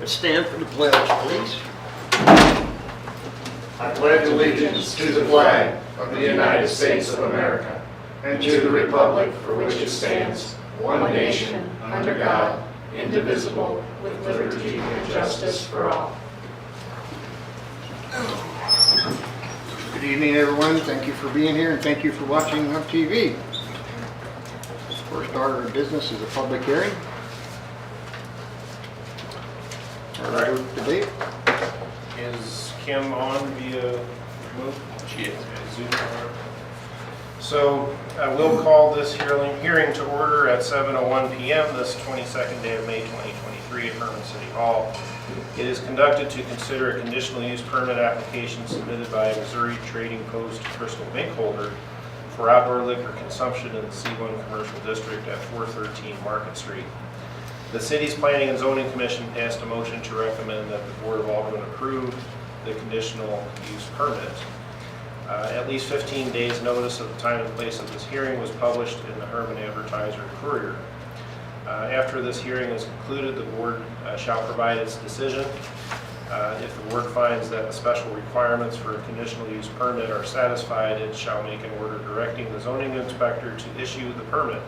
Let's stand for the pledge, please. I pledge allegiance to the flag of the United States of America and to the republic for which it stands, one nation, under God, indivisible, with liberty and justice for all. Good evening, everyone. Thank you for being here and thank you for watching on TV. First order of business is a public hearing. Our debate. Is Kim on via remote? She is. Zoom. So I will call this hearing to order at 7:01 p.m. this 22nd day of May 2023 at Hermann City Hall. It is conducted to consider a conditional use permit application submitted by a Missouri Trading Post Crystal Bank holder for outdoor liquor consumption in the C1 Commercial District at 413 Market Street. The city's Planning and Zoning Commission passed a motion to recommend that the Board of Aldermen approve the conditional use permit. At least 15 days notice of the time and place of this hearing was published in the Hermann Advertiser and Courier. After this hearing is concluded, the Board shall provide its decision. If the Board finds that the special requirements for a conditional use permit are satisfied, it shall make an order directing the zoning inspector to issue the permit.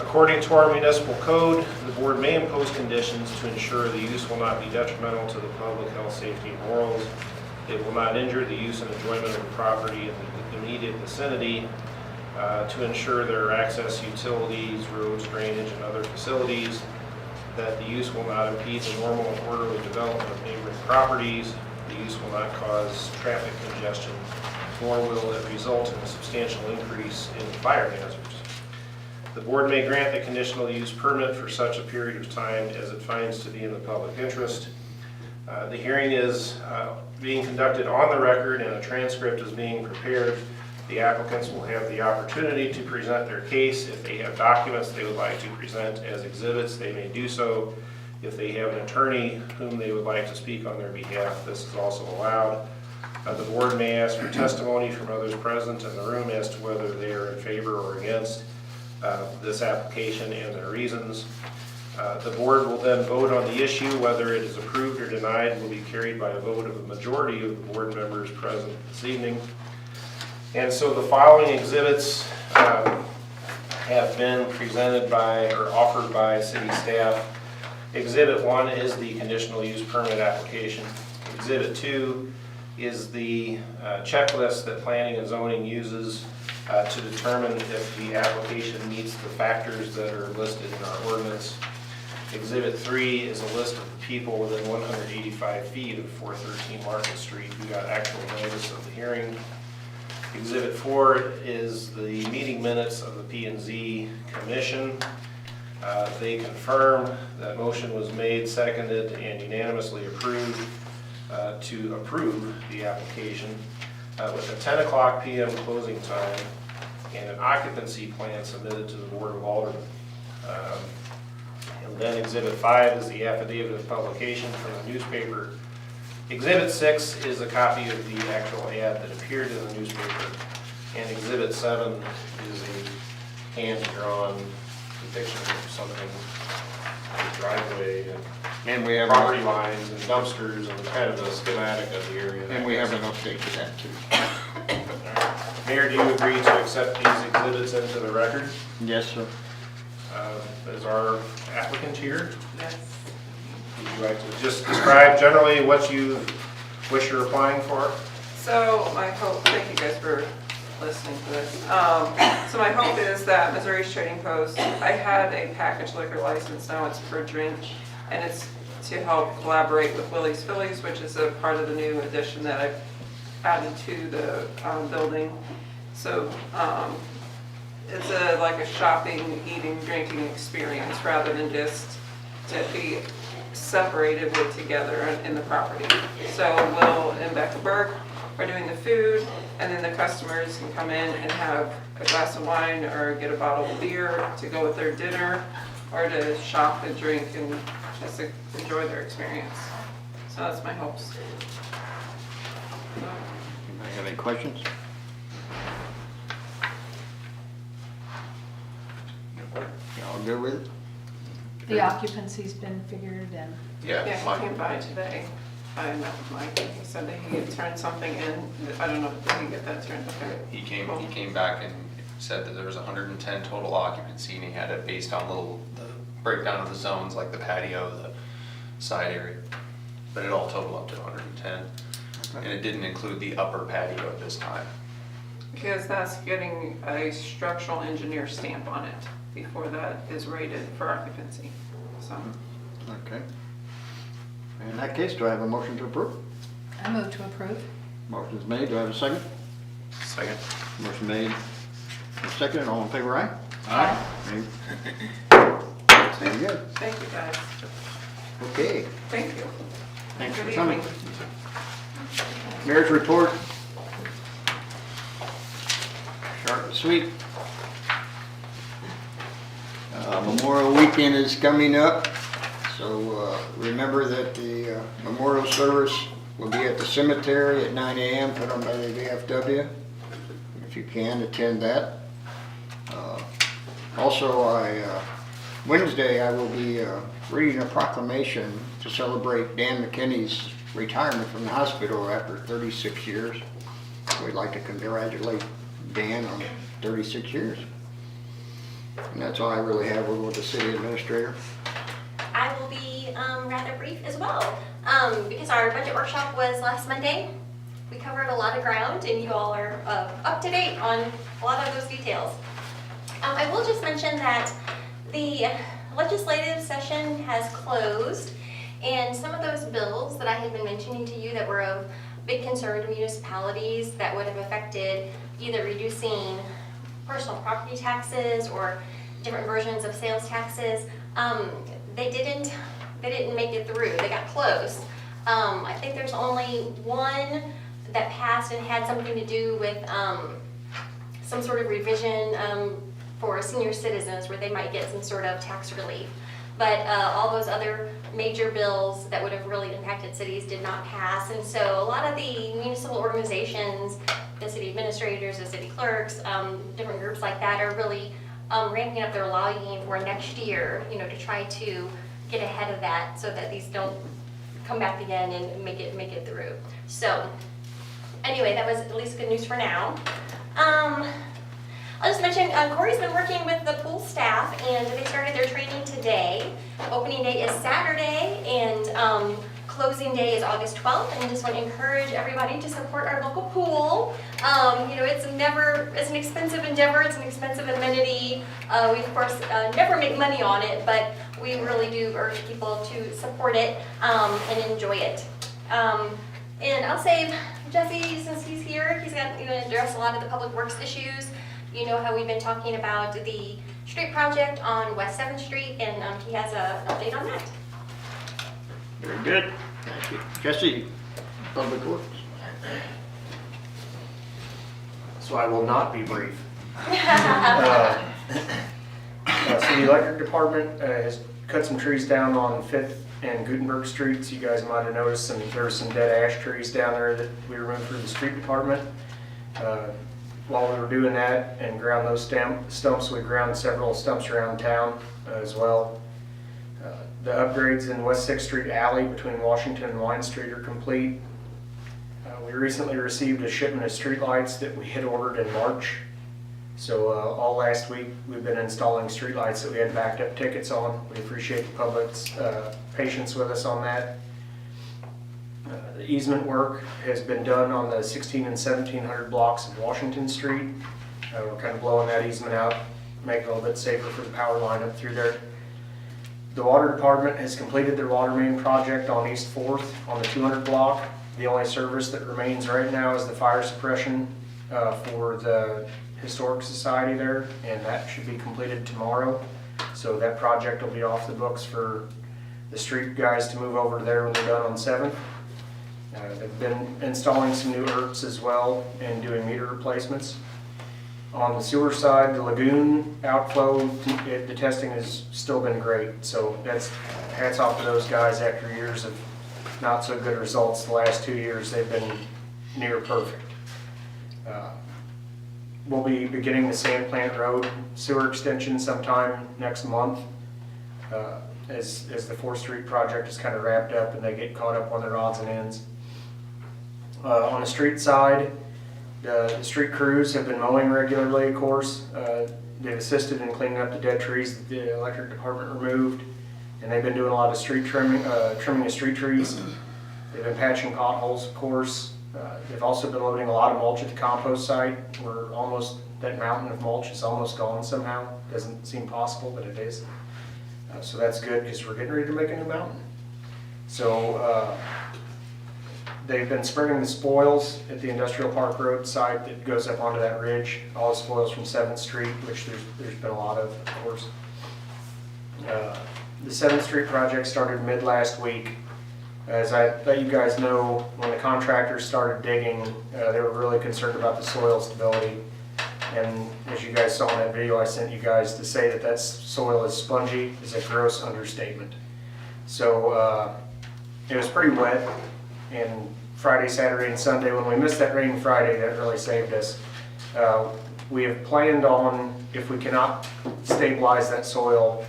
According to our municipal code, the Board may impose conditions to ensure the use will not be detrimental to the public health, safety, and morals. It will not injure the use and enjoyment of the property in the immediate vicinity, to ensure there are access utilities, roads, drainage, and other facilities, that the use will not impede the normal and orderly development of neighboring properties, the use will not cause traffic congestion, nor will it result in a substantial increase in fire hazards. The Board may grant the conditional use permit for such a period of time as it finds to be in the public interest. The hearing is being conducted on the record and a transcript is being prepared. The applicants will have the opportunity to present their case. If they have documents they would like to present as exhibits, they may do so. If they have an attorney whom they would like to speak on their behalf, this is also allowed. The Board may ask for testimony from others present in the room as to whether they are in favor or against this application and their reasons. The Board will then vote on the issue. Whether it is approved or denied will be carried by a vote of a majority of the Board members present this evening. And so the following exhibits have been presented by or offered by city staff. Exhibit 1 is the conditional use permit application. Exhibit 2 is the checklist that planning and zoning uses to determine if the application meets the factors that are listed in our ordinance. Exhibit 3 is a list of the people within 185 feet of 413 Market Street who got actual notice of the hearing. Exhibit 4 is the meeting minutes of the P&Z Commission. They confirm that motion was made, seconded, and unanimously approved to approve the application with a 10 o'clock p.m. closing time and an occupancy plan submitted to the Board of Aldermen. And then Exhibit 5 is the affidavit of publication from the newspaper. Exhibit 6 is a copy of the actual ad that appeared in the newspaper. And Exhibit 7 is a hand-drawn depiction of something, like a driveway and We have property lines and dumpsters and kind of a schematic of the area. And we have an update to that too. Mayor, do you agree to accept these exhibits into the record? Yes, sir. Is our applicant here? Yes. Would you like to just describe generally what you're applying for? So my hope, thank you guys for listening to this. So my hope is that Missouri's Trading Post, I had a package liquor license, now it's per drink, and it's to help collaborate with Willie's Phillies, which is a part of the new addition that I've added to the building. So it's like a shopping, eating, drinking experience rather than just to be separated but together in the property. So Will and Becca Burke are doing the food, and then the customers can come in and have a glass of wine or get a bottle of beer to go with their dinner or to shop and drink and just to enjoy their experience. So that's my hopes. Anybody have any questions? Y'all good with it? The occupancy's been figured and Yeah, Yeah, he Mike. came by today. I met with Mike, and he said that he had turned something in. I don't know, did he get that turned? Okay. He came, Cool. he came back and said that there was 110 total occupancy, and he had it based on the breakdown of the zones, like the patio, the side area. But it all totaled up to 110, and it didn't include the upper patio at this time. Because that's getting a structural engineer stamp on it before that is rated for occupancy, so. Okay. In that case, do I have a motion to approve? I move to approve. Motion's made, do I have a second? Second. Motion made, and second, all in favor, aye? Aye. Very good. Thank you, guys. Okay, Thank you. thanks for Good coming. evening. Mayor's report. Short and sweet. Memorial Weekend is coming up, so remember that the memorial service will be at the cemetery at 9 a.m. put on by the VFW. If you can, attend that. Also, Wednesday I will be reading a proclamation to celebrate Dan McKinney's retirement from the hospital after 36 years. We'd like to congratulate Dan on 36 years. And that's all I really have. We'll go with the city administrator. I will be rather brief as well, because our budget workshop was last Monday. We covered a lot of ground and you all are up to date on a lot of those details. I will just mention that the legislative session has closed, and some of those bills that I had been mentioning to you that were of big concern to municipalities that would have affected either reducing personal property taxes or different versions of sales taxes, they didn't make it through. They got close. I think there's only one that passed and had something to do with some sort of revision for senior citizens where they might get some sort of tax relief. But all those other major bills that would have really impacted cities did not pass. And so a lot of the municipal organizations, the city administrators, the city clerks, different groups like that are really ramping up their lobbying for next year, to try to get ahead of that so that these don't come back again and make it through. So anyway, that was at least good news for now. I'll just mention, Corey's been working with the pool staff and they started their training today. Opening day is Saturday and closing day is August 12th, and I just want to encourage everybody to support our local pool. It's an expensive endeavor, it's an expensive amenity. We of course never make money on it, but we really do urge people to support it and enjoy it. And I'll save Jesse, since he's here, he's going to address a lot of the public works issues. You know how we've been talking about the street project on West 7th Street, and he has an update on that. Very good. Thank you. Jesse, Public Works. So I will not be brief. City Electric Department has cut some trees down on 5th and Gutenberg Streets. You guys might have noticed there were some dead ash trees down there that we removed for the street department. While we were doing that and ground those stumps, we ground several stumps around town as well. The upgrades in West 6th Street alley between Washington and Wine Street are complete. We recently received a shipment of streetlights that we had ordered in March. So all last week we've been installing streetlights that we had backed up tickets on. We appreciate the public's patience with us on that. The easement work has been done on the 16 and 1700 blocks of Washington Street. We're kind of blowing that easement out, making it a little bit safer for the power line up through there. The water department has completed their water main project on East 4th on the 200 block. The only service that remains right now is the fire suppression for the Historic Society there, and that should be completed tomorrow. So that project will be off the books for the street guys to move over to there when they're done on 7th. They've been installing some new ERTs as well and doing meter replacements. On the sewer side, the lagoon outflow, the testing has still been great. So that's hats off to those guys after years of not so good results. The last 2 years they've been near perfect. We'll be beginning the Sand Plant Road sewer extension sometime next month. as the 4th Street project is kind of wrapped up and they get caught up on their odds and ends. On the street side, the street crews have been mowing regularly, of course. They've assisted in cleaning up the dead trees that the electric department removed, and they've been doing a lot of street trimming of street trees. They've been patching potholes, of course. They've also been loading a lot of mulch at the compost site. That mountain of mulch is almost gone somehow. Doesn't seem possible, but it is. So that's good because we're getting ready to make a new mountain. So they've been spreading the spoils at the Industrial Park Road site that goes up onto that ridge. All the spoils from 7th Street, which there's been a lot of course. The 7th Street project started mid last week. As I let you guys know, when the contractors started digging, they were really concerned about the soil stability. And as you guys saw in that video I sent you guys, to say that soil is spongy is a gross understatement. So it was pretty wet, and Friday, Saturday, and Sunday, when we missed that rain Friday, that really saved us. We have planned on, if we cannot stabilize that soil,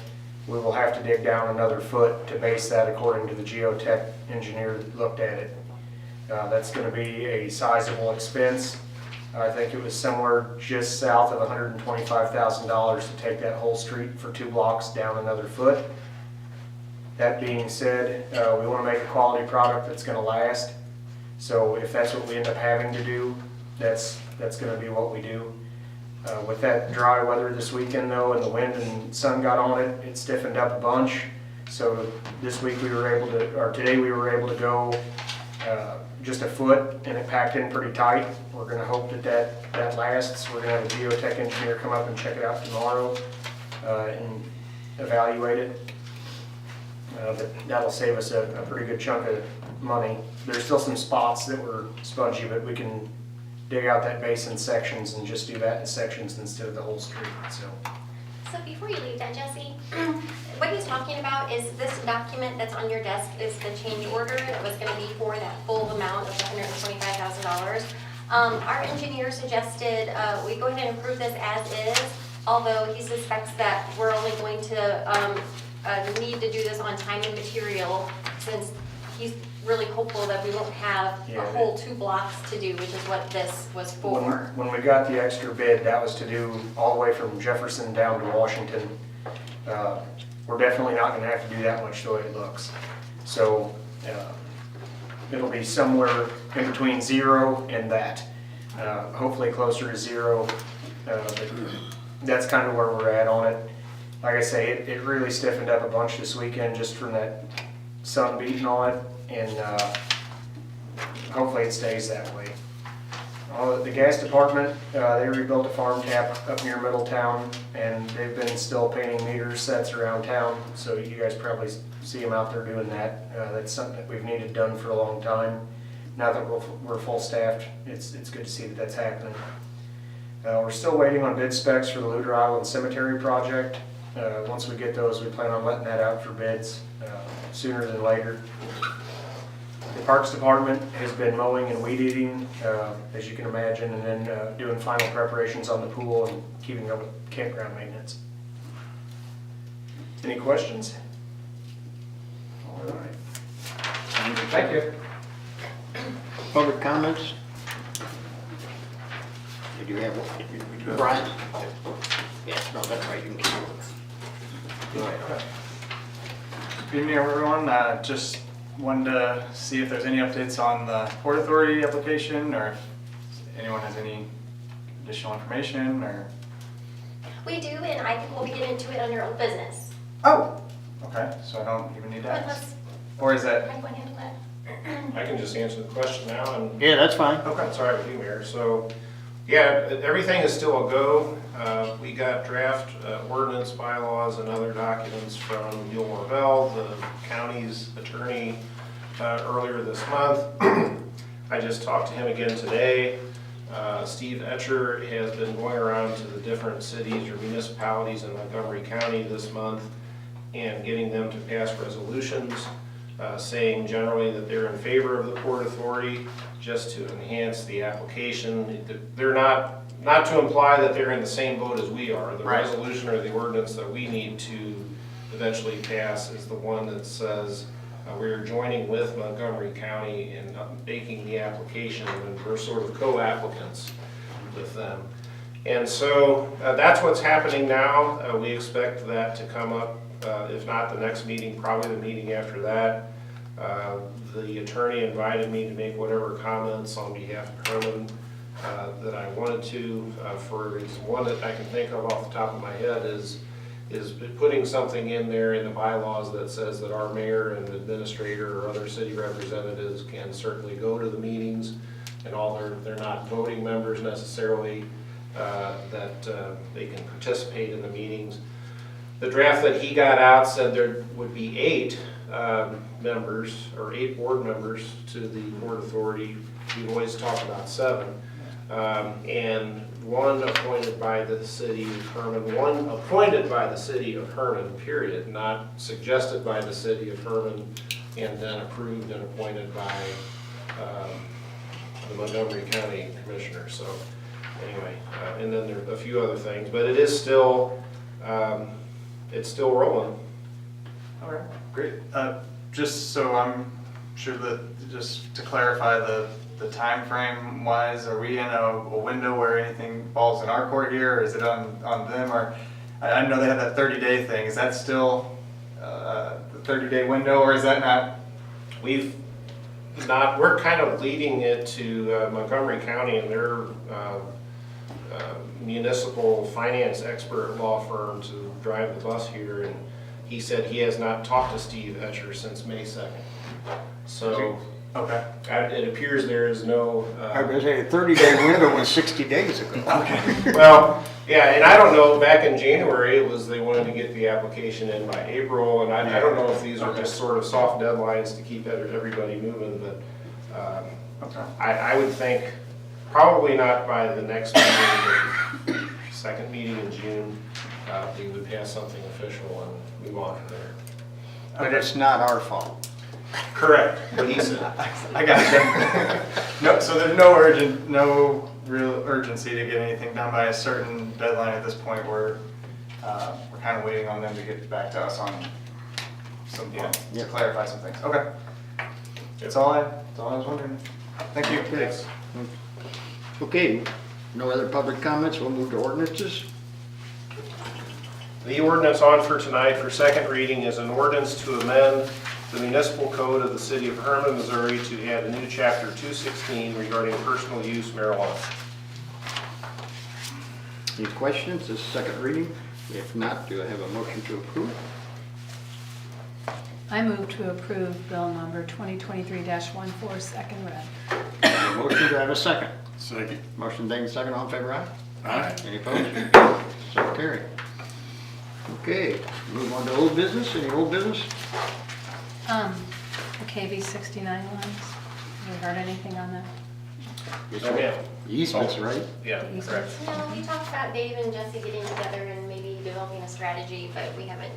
we will have to dig down another foot to base that according to the geotech engineer that looked at it. That's going to be a sizable expense. I think it was somewhere just south of $125,000 to take that whole street for 2 blocks down another foot. That being said, we want to make a quality product that's going to last. So if that's what we end up having to do, that's going to be what we do. With that dry weather this weekend though, and the wind and sun got on it, it stiffened up a bunch. So this week today we were able to go just a foot, and it packed in pretty tight. We're going to hope that lasts. We're going to have a geotech engineer come up and check it out tomorrow and evaluate it. But that'll save us a pretty good chunk of money. There's still some spots that were spongy, but we can dig out that basin sections and just do that in sections instead of the whole street. So before you leave that, Jesse, what he's talking about is this document that's on your desk is the change order that was going to be for that full amount of $125,000. Our engineer suggested we go ahead and approve this as is, although he suspects that we're only going to need to do this on time and material, since he's really hopeful that we won't have a whole 2 blocks to do, which is what this was for. When we got the extra bid, that was to do all the way from Jefferson down to Washington. We're definitely not going to have to do that much the way it looks. So it'll be somewhere in between 0 and that. Hopefully closer to 0. But that's kind of where we're at on it. Like I say, it really stiffened up a bunch this weekend just from that sun beating on it, and hopefully it stays that way. The gas department, they rebuilt a farm tap up near Middletown, and they've been still painting meter sets around town, so you guys probably see them out there doing that. That's something that we've needed done for a long time. Now that we're full staffed, it's good to see that that's happening. We're still waiting on bid specs for the Luder Island Cemetery project. Once we get those, we plan on letting that out for bids sooner than later. The Parks Department has been mowing and weed eating, as you can imagine, and then doing final preparations on the pool and keeping up with campground maintenance. Any questions? All right. Thank you. Public comments? Did you have one? Brian? Yes, no, that's right, you can keep it. Go ahead. Good evening, everyone. Just wanted to see if there's any updates on the Port Authority application, or if anyone has any additional information, or... We do, and I think we'll be getting into it under old business. Oh! Okay, so I don't even need to ask. Or is that... Mike, want to handle that? I can just answer the question now, and Yeah, that's fine. that's all right with you, Mayor. So, yeah, everything is still a go. We got draft ordinance, bylaws, and other documents from Neil Morvell, the county's attorney, earlier this month. I just talked to him again today. Steve Etcher has been going around to the different cities or municipalities in Montgomery County this month and getting them to pass resolutions saying generally that they're in favor of the Port Authority, just to enhance the application. They're not to imply that they're in the same boat as we are. The Right. resolution or the ordinance that we need to eventually pass is the one that says we are joining with Montgomery County in making the application, and we're sort of co-applicants with them. And so that's what's happening now. We expect that to come up, if not the next meeting, probably the meeting after that. The attorney invited me to make whatever comments on behalf of Hermann that I wanted to. For one that I can think of off the top of my head is putting something in there in the bylaws that says that our mayor and administrator or other city representatives can certainly go to the meetings, and all they're not voting members necessarily, that they can participate in the meetings. The draft that he got out said there would be 8 members, or 8 board members to the Port Authority. We've always talked about 7. And 1 appointed by the city of Hermann, 1 appointed by the city of Hermann, period, not suggested by the city of Hermann and then approved and appointed by the Montgomery County Commissioner. So anyway, and then there are a few other things, but it is still, it's still rolling. All right, great. Just so I'm sure that, just to clarify the time frame wise, are we in a window where anything falls in our court here, or is it on them? Or I know they have that 30-day thing. Is that still the 30-day window, or is that not? We're kind of leading it to Montgomery County and their municipal finance expert law firm to drive the bus here, and he said he has not talked to Steve Etcher since May 2nd. So Okay. it appears there is no. I was gonna say, a 30-day window was 60 days ago. Okay. Well, yeah, and I don't know, back in January, it was they wanted to get the application in by April, and I don't know if these are just sort of soft deadlines to keep everybody moving, but Okay. I would think probably not by the next meeting, but second meeting in June, we would pass something official and move on from there. But it's not our fault. Correct, what he said. I got you. No, so there's no real urgency to get anything done by a certain deadline at this point. We're kind of waiting on them to get back to us on some, to clarify some things. Okay. That's all I was wondering. Thank you. Thanks. Okay, no other public comments, we'll move to ordinances. The ordinance on for tonight for second reading is an ordinance to amend the municipal code of the city of Hermann, Missouri to add a new chapter 216 regarding personal use marijuana. Any questions, this is second reading? If not, do I have a motion to approve? I move to approve bill number 2023-14, second read. A motion, do I have a second? Second. Motion made, second, all in favor, aye? Aye. Any opposed? So carried. Okay, move on to old business, any old business? The KV 69 lines, have you heard anything on that? Yes, Oh, yeah. Easements, right? Yeah, The correct. easements? No, we talked about Dave and Jesse getting together and maybe developing a strategy, but we haven't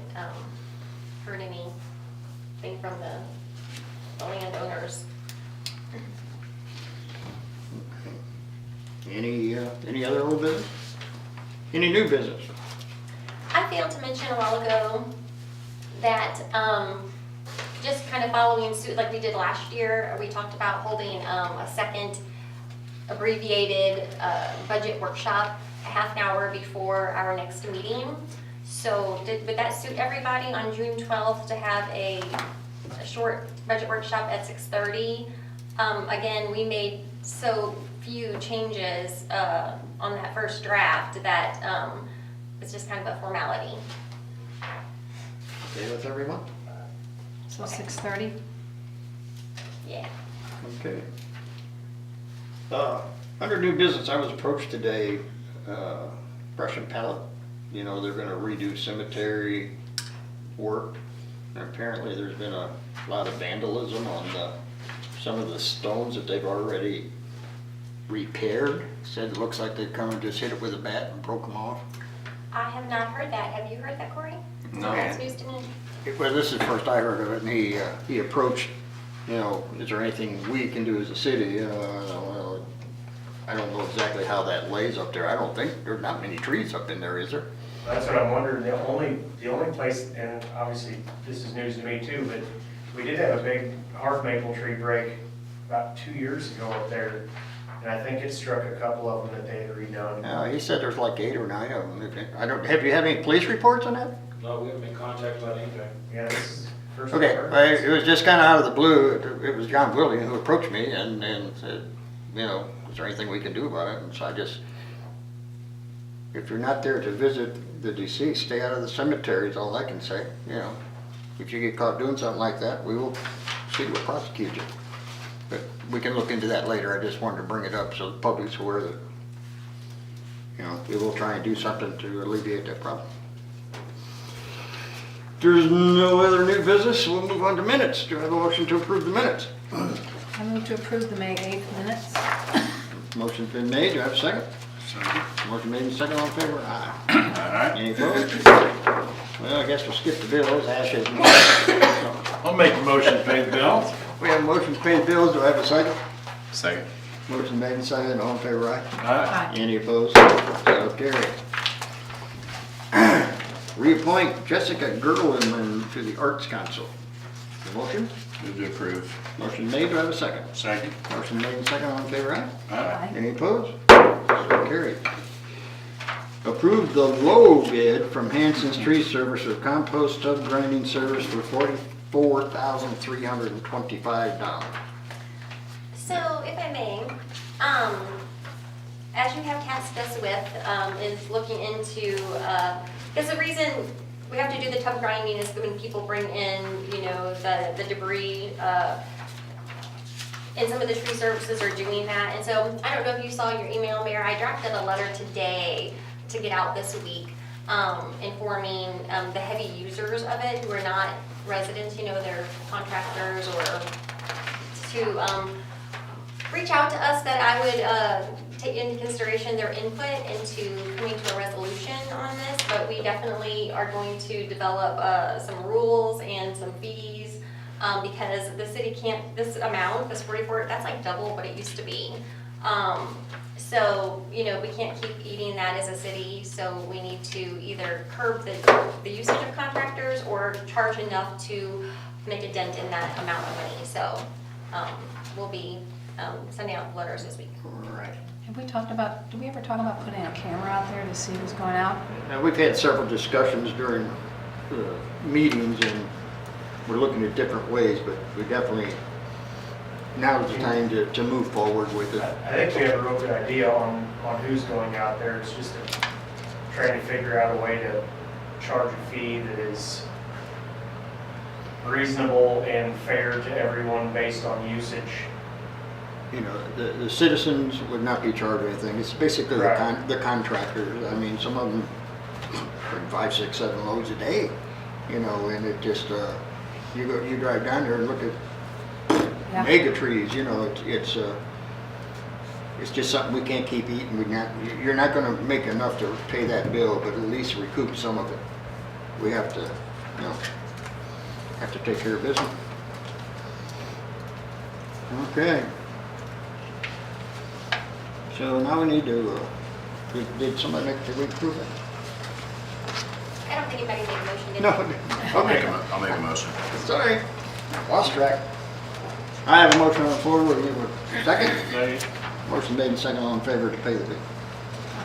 heard anything from the landowners. Any other old business? Any new business? I failed to mention a while ago that just kind of following suit like we did last year, we talked about holding a second abbreviated budget workshop a half an hour before our next meeting. So would that suit everybody on June 12th to have a short budget workshop at 6:30? Again, we made so few changes on that first draft that it's just kind of a formality. Okay with everyone? So 6:30? Yeah. Okay. Under new business, I was approached today, Brush and Pallet. You know, they're gonna redo cemetery work. And apparently there's been a lot of vandalism on some of the stones that they've already repaired. Said it looks like they've come and just hit it with a bat and broke them off. I have not heard that. Have you heard that, Corey? No. That's news to me. Well, this is the first I heard of it, and he approached, you know, is there anything we can do as a city? Well, I don't know exactly how that lays up there. I don't think, there's not many trees up in there, is there? That's what I'm wondering, the only place, and obviously this is news to me too, but we did have a big hard maple tree break about 2 years ago up there. And I think it struck a couple of them that they had redone. He said there's like 8 or 9 of them. Have you had any police reports on that? No, we haven't been contacted about anything. Yeah, this is the first. Okay, I've heard. it was just kind of out of the blue. It was John William who approached me and said, you know, is there anything we can do about it? And so I just, if you're not there to visit the deceased, stay out of the cemetery is all I can say. You know, if you get caught doing something like that, we will see what prosecute you. But we can look into that later. I just wanted to bring it up so the public's aware that, you know, we will try and do something to alleviate that problem. There's no other new business, we'll move on to minutes. Do I have a motion to approve the minutes? I move to approve the May 8th minutes. Motion's been made, do I have a second? Second. Motion made and second, all in favor? Aye. Aye. Any opposed? Well, I guess we'll skip the bills, ashes. I'll make a motion to pay the bills. We have motion to pay the bills, do I have a second? Second. Motion made and second, all in favor? Aye. Aye. Any opposed? So carried. Reappoint Jessica Gerlin to the Arts Council. The motion? Move to approve. Motion made, do I have a second? Second. Motion made and second, all in favor? Aye. Aye. Any opposed? So carried. Approve the low bid from Hanson's Tree Service for compost tub grinding service for $44,325. So if I may, as you have tasked us with, is looking into, because the reason we have to do the tub grinding is when people bring in, you know, the debris, and some of the tree services are doing that. And so I don't know if you saw your email, Mayor, I drafted a letter today to get out this week, informing the heavy users of it who are not residents, you know, they're contractors, or to reach out to us that I would take into consideration their input into coming to a resolution on this, but we definitely are going to develop some rules and some fees, because the city can't, this amount, this 44, that's like double what it used to be. So, you know, we can't keep eating that as a city, so we need to either curb the usage of contractors or charge enough to make a dent in that amount of money. So we'll be sending out letters this week. Right. Have we talked about, did we ever talk about putting a camera out there to see who's going out? Now, we've had several discussions during meetings, and we're looking at different ways, but we definitely, now's the time to move forward with it. I think we have a real good idea on who's going out there. It's just trying to figure out a way to charge a fee that is reasonable and fair to everyone based on usage. You know, the citizens would not be charged anything. It's basically Right. the contractors. I mean, some of them bring 5, 6, 7 loads a day, you know, and it just, you drive down there and look at Yeah. mega trees, you know, it's just something we can't keep eating. You're not gonna make enough to pay that bill, but at least recoup some of it. We have to, you know, have to take care of business. Okay. So now we need to, did somebody did we approve it? I don't think anybody made a motion, did No. they? I'll make a motion. Sorry, lost track. I have a motion on the floor, will you second? Second. Motion made and second, all in favor to pay the bill.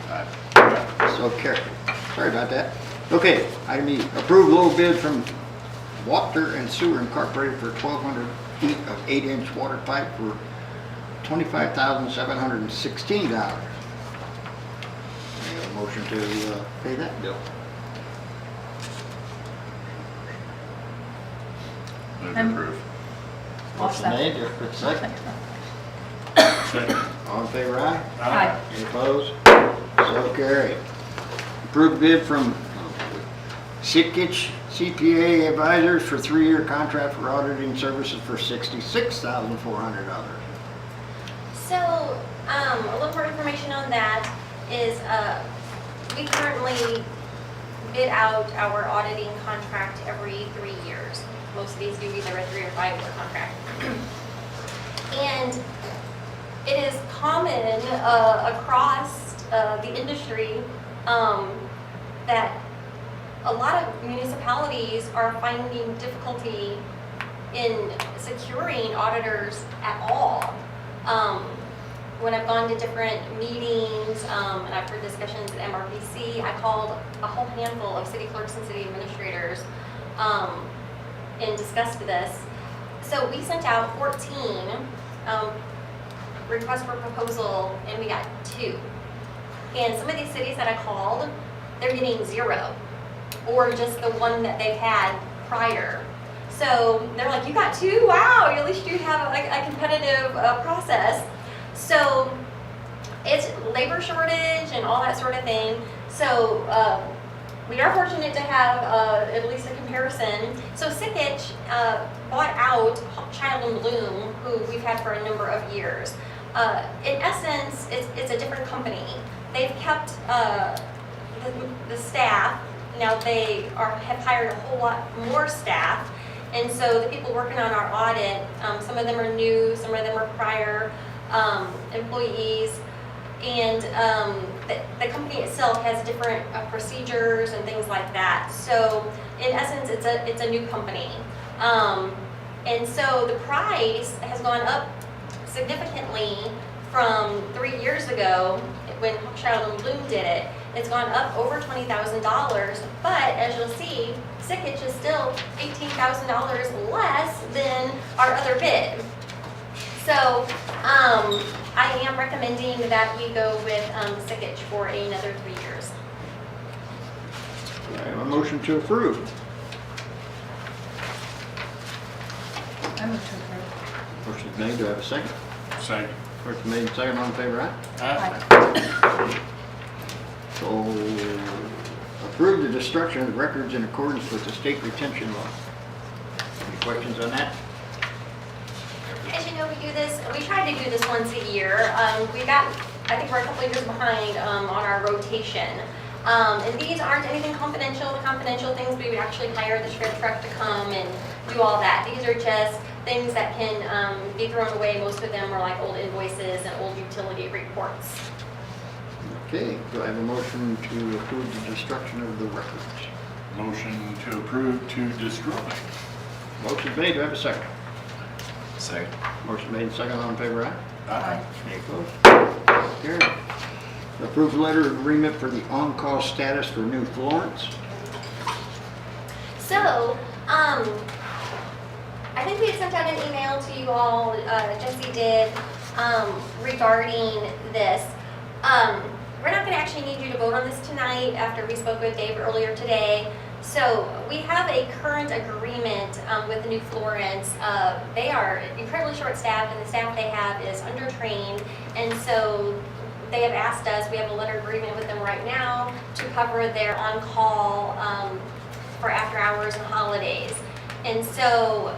Aye. So carried. Sorry about that. Okay, item E, approve low bid from Water and Sewer Incorporated for 1,200 feet of 8-inch water pipe for $25,716. A motion to pay that bill. Move to approve. I'll Motion second. made, just a second. Second. All in favor, aye? Aye. Any opposed? So carried. Approved bid from Sikich CPA Advisors for 3-year contract for auditing services for $66,400. So, a little more information on that is, we currently bid out our auditing contract every 3 years. Most of these do either a 3 or 5 year contract. And it is common across the industry that a lot of municipalities are finding difficulty in securing auditors at all. When I've gone to different meetings, and I've heard discussions at MRPC, I called a whole handful of city clerks and city administrators, and discussed this. So we sent out 14 requests for proposal, and we got 2. And some of these cities that I called, they're getting 0, or just the one that they've had prior. So they're like, you got 2? Wow, at least you have a competitive process. So it's labor shortage and all that sort of thing. So we are fortunate to have at least a comparison. So Sikich bought out Child and Bloom, who we've had for a number of years. In essence, it's a different company. They've kept the staff. Now they have hired a whole lot more staff. And so the people working on our audit, some of them are new, some of them are prior employees. And the company itself has different procedures and things like that. So in essence, it's a new company. And so the price has gone up significantly from 3 years ago when Child and Bloom did it. It's gone up over $20,000, but as you'll see, Sikich is still $18,000 less than our other bid. So I am recommending that we go with Sikich for another 3 years. I have a motion to approve. I move to approve. Motion's made, do I have a second? Second. Motion made, second, all in favor, aye? Aye. So, approve the destruction of records in accordance with the state retention law. Any questions on that? As you know, we try to do this once a year. I think we're a couple of years behind on our rotation. And these aren't anything confidential. The confidential things, we would actually hire the sheriff truck to come and do all that. These are just things that can be thrown away. Most of them are like old invoices and old utility reports. Okay, do I have a motion to approve the destruction of the records? Motion to approve to destroy. Motion's made, do I have a second? Second. Motion made, second, all in favor, aye? Aye. Any opposed? Carried. Approve letter of agreement for the on-call status for New Florence. So, I think we had sent out an email to you all, Jesse did, regarding this. We're not gonna actually need you to vote on this tonight after we spoke with Dave earlier today. So we have a current agreement with New Florence. They are incredibly short-staffed, and the staff they have is undertrained, and so they have asked us, we have a letter agreement with them right now to cover their on-call for after hours and holidays. And so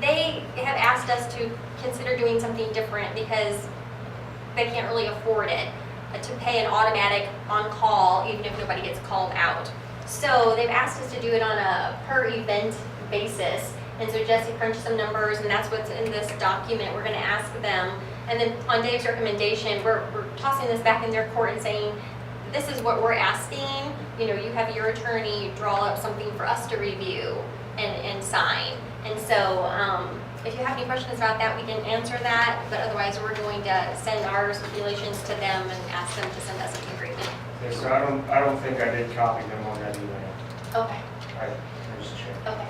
they have asked us to consider doing something different because they can't really afford it, to pay an automatic on-call even if nobody gets called out. So they've asked us to do it on a per event basis. And so Jesse crunched some numbers, and that's what's in this document. We're gonna ask them. And then on Dave's recommendation, we're tossing this back in their court and saying, this is what we're asking. You know, you have your attorney draw up something for us to review and sign. And so if you have any questions about that, we can answer that. But otherwise, we're going to send our stipulations to them and ask them to send us an agreement. Okay, so I don't think I did copy them on that email. Okay, I just checked. okay.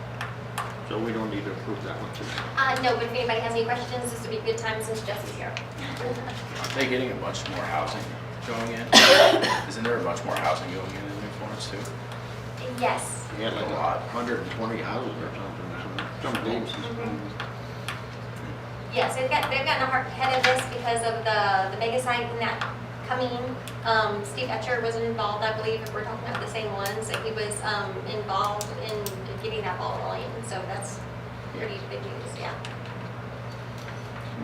So we don't need to approve that one tonight. No, but if anybody has any questions, this would be a good time since Jesse's here. Are they getting a bunch more housing going in? Isn't there a bunch more housing going in New Florence too? Yes. He had like A lot. 120 houses or something, some days. Yes, they've gotten ahead of this because of the mega site and that coming. Steve Etcher was involved, I believe, if we're talking about the same ones, that he was involved in getting that ball rolling. So that's pretty big news, yeah.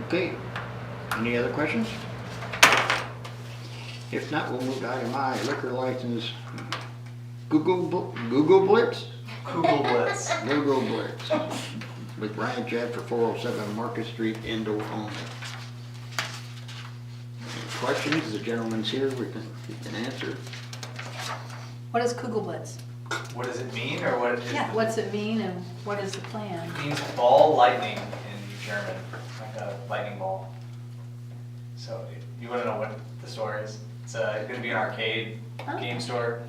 Okay, any other questions? If not, we'll move to item I, liquor license, Google Blitz? Google Blitz. Google Blitz, with Brian Chad for 407 Market Street, indoor only. Any questions? The gentleman's here, he can answer. What is Kugelblitz? What does it mean, or what is Yeah, the- what's it mean and what is the plan? It means ball lightning in German, like a lightning ball. So you want to know what the store is? It's going to be an arcade, Oh. game store,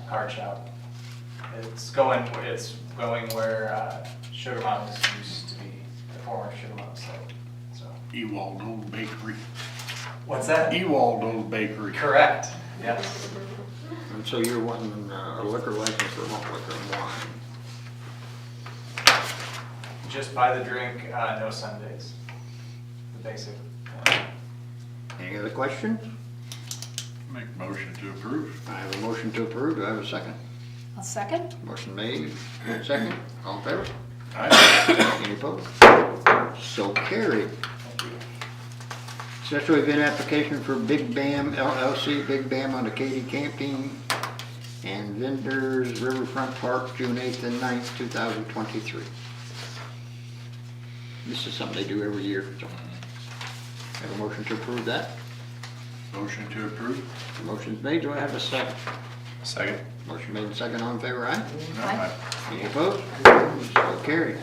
card shop. It's going where Sugar Mountains used to be, the former Sugar Mountains site. So Ewald Old Bakery. what's that? Ewald Old Bakery. Correct. Yes. And so you're wanting a liquor license for malt liquor and wine. Just buy the drink, no Sundays. The basic. Any other questions? Make motion to approve. I have a motion to approve. Do I have a second? I'll second. Motion made, second. All in favor? Aye. Any opposed? So carried. Special event application for Big Bam LLC, Big Bam on the Katy Camping and Vendors Riverfront Park, June 8th and 9th, 2023. This is something they do every year. So have a motion to approve that. Motion to approve. Motion's made. Do I have a second? Second. Motion made and second. All in favor, aye? Aye. Any opposed? So carried.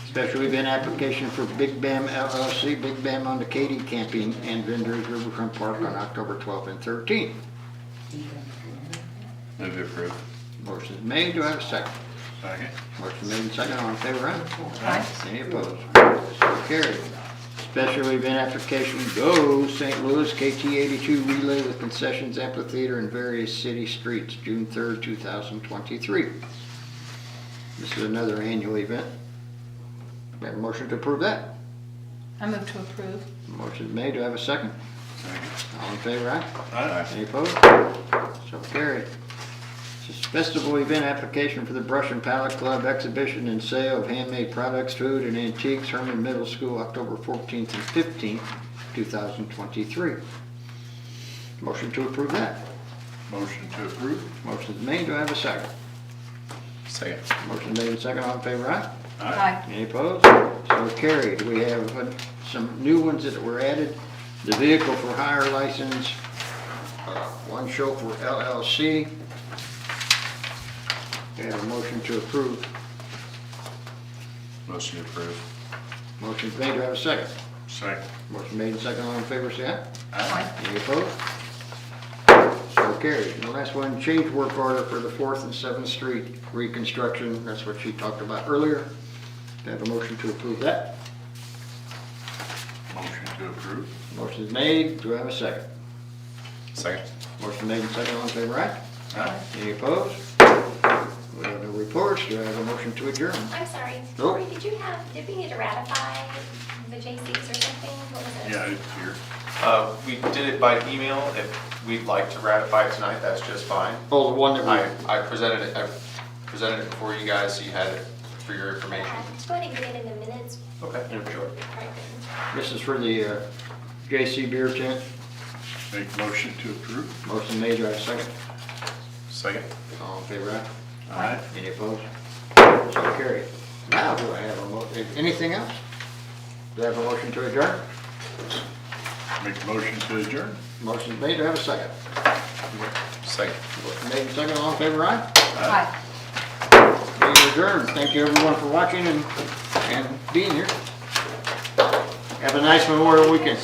Special event application for Big Bam LLC, Big Bam on the Katy Camping and Vendors Riverfront Park on October 12th and 13th. Move to approve. Motion's made. Do I have a second? Second. Motion made and second. All in favor, aye? Aye. Any opposed? So carried. Special event application Go St. Louis KT82 Relay with concessions, amphitheater, and various city streets, June 3rd, 2023. This is another annual event. We have a motion to approve that. I move to approve. Motion's made. Do I have a second? Second. All in favor, aye? Aye. Any opposed? So carried. This is festival event application for the Brush and Pallet Club exhibition and sale of handmade products, food, and antiques, Hermann Middle School, October 14th and 15th, 2023. Motion to approve that. Motion to approve. Motion's made. Do I have a second? Second. Motion made and second. All in favor, aye? Aye. Any opposed? So carried. We have some new ones that were added. The vehicle for hire license, one chauffeur LLC. We have a motion to approve. Motion to approve. Motion's made. Do I have a second? Second. Motion made and second. All in favor, say aye. Aye. Any opposed? So carried. And the last one, change work order for the 4th and 7th Street reconstruction. That's what she talked about earlier. Do I have a motion to approve that? Motion to approve. Motion's made. Do I have a second? Second. Motion made and second. All in favor, aye? Aye. Any opposed? We have no reports. Do I have a motion to adjourn? I'm sorry, Oh. Cory, did we need to ratify the JCs or something? What was it? Yeah, it's here. We did it by email. If we'd like to ratify it tonight, that's just fine. Oh, the one that I presented it before you guys, so you had it for your information. Just go ahead and get it in the minutes. Okay, sure. Right this is for the JC Beer Tent. Make motion to approve. Motion made. Do I have a second? Second. All in favor, aye? Aye. Any opposed? So carried. Now, do I have anything else? Do I have a motion to adjourn? Make motion to adjourn. Motion made. Do I have a second? Second. Motion made and second. All in favor, aye? Aye. Meeting adjourned. Thank you everyone for watching and being here. Have a nice Memorial weekend.